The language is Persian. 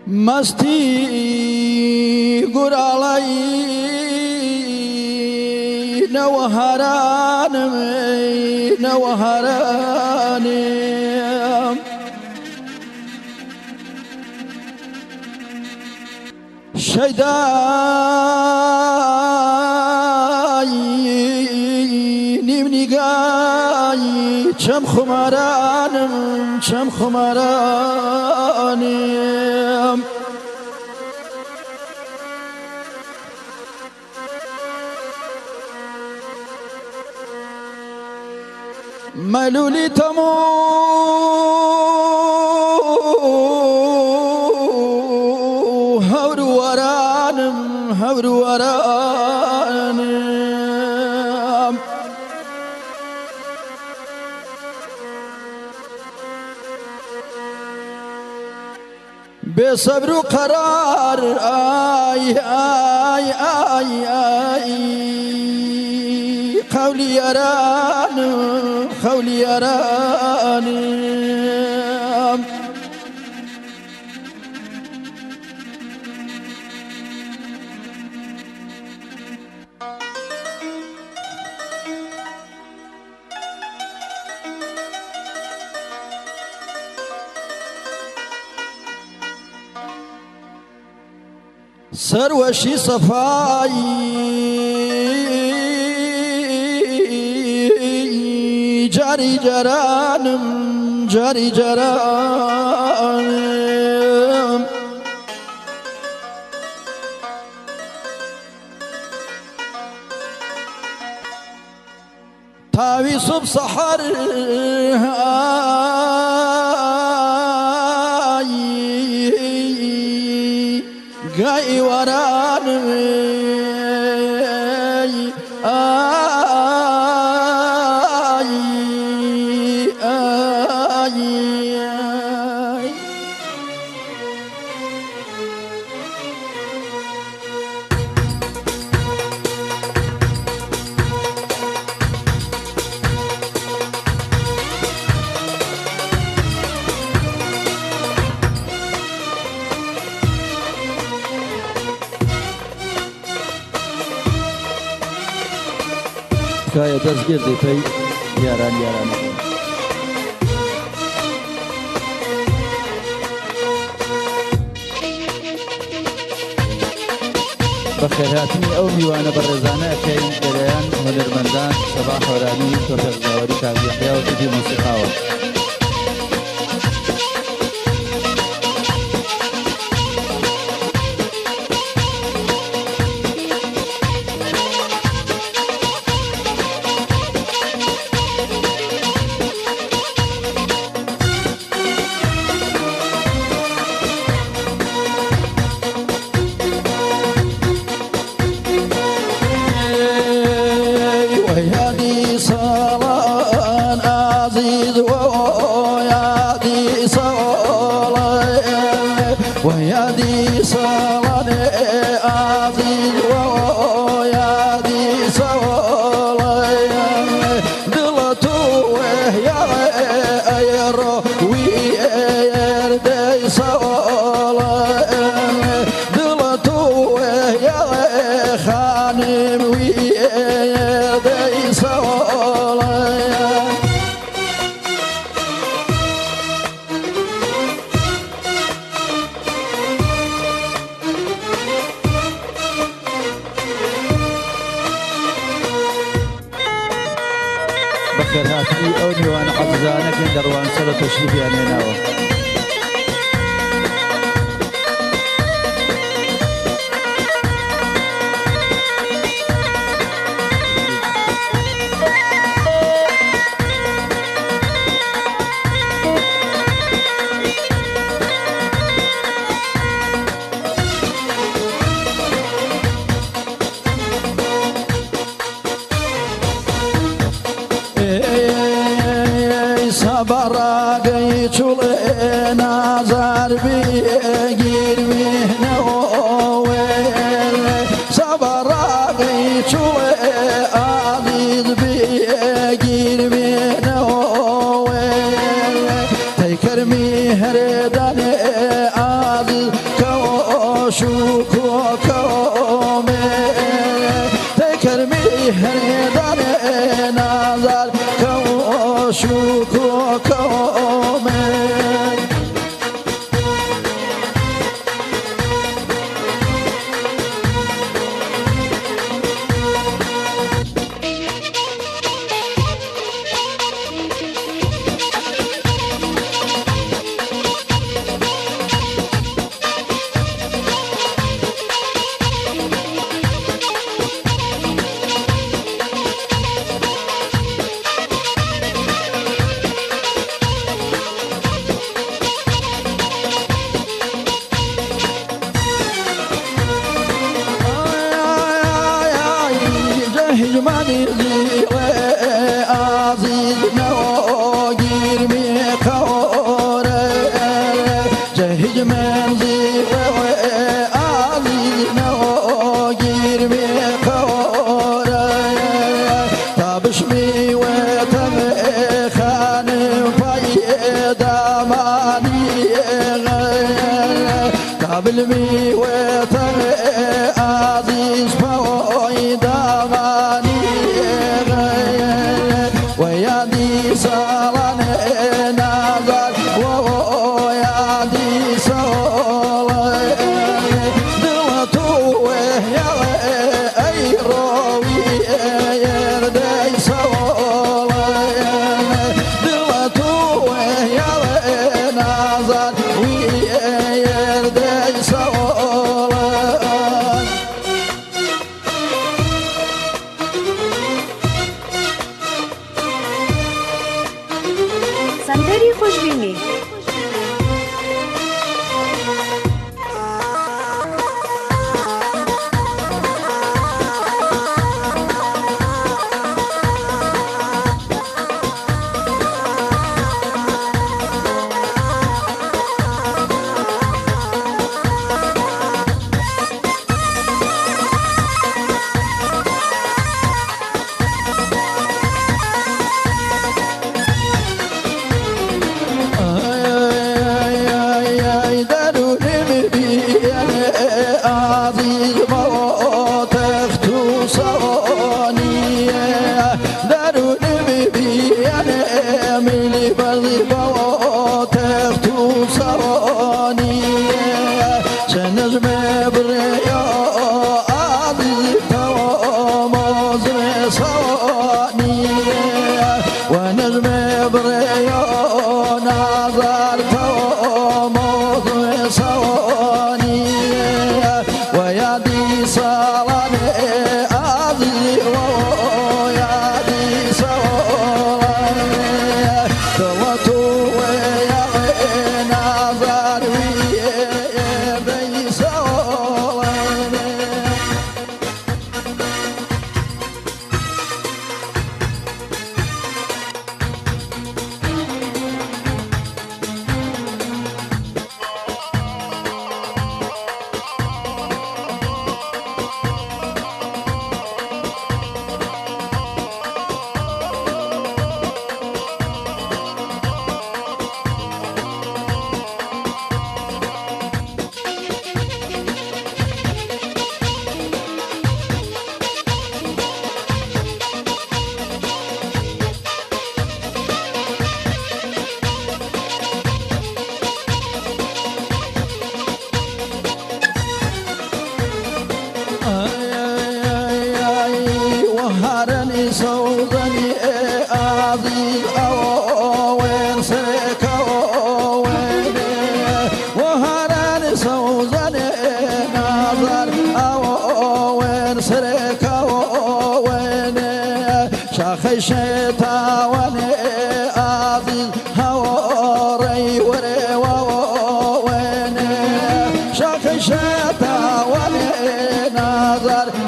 مستی گرالی نوهرانم شیدای نیم نگای چم خمرانم ملولی تمو هور ورانم بصبر وقرار آي آي آي آي قولي يرانم سروشي صفاي جاري جرانم تاوي صب سحر قاي وراني كاية تسجيل دي في ياران بخيراتني أومي وأنا برزانة كاين جريان هنرمندان صباح وراني توفيق زاوري كاظم يحيى وتدي موسيقاوة ويادي صالني عزيز ويادي صالني دلتو ويا ايرو ويردي صالني دلتو ويا خانم ويردي صالني بخيراتي أوني وأنا حفظانك من دروان سلو تشريفي أنا ناوى براقي تولينا زاربي قيرمينا وويل سبراقي تولي عزيز بي قيرمينا وويل تيكرمي هرداني عزيز نجمانی زیره عزیز نوگیر می خوره جهج من زیره عزیز نوگیر می خوره تابش می و تم خانم پای دامانی قبل می و تم عزیز پای دامانی و یادی سالان نظر و یادی سالان دل تو یا ای روی یردی سالان دل تو یا نظر وی یردی سالان سندری خوشبینی سوزني عزيز أوين سرك أوين وهران سوزني نظر أوين سرك أوين شاخي شتاوني عزيز هوري وري ووين شاخي شتاوني نظر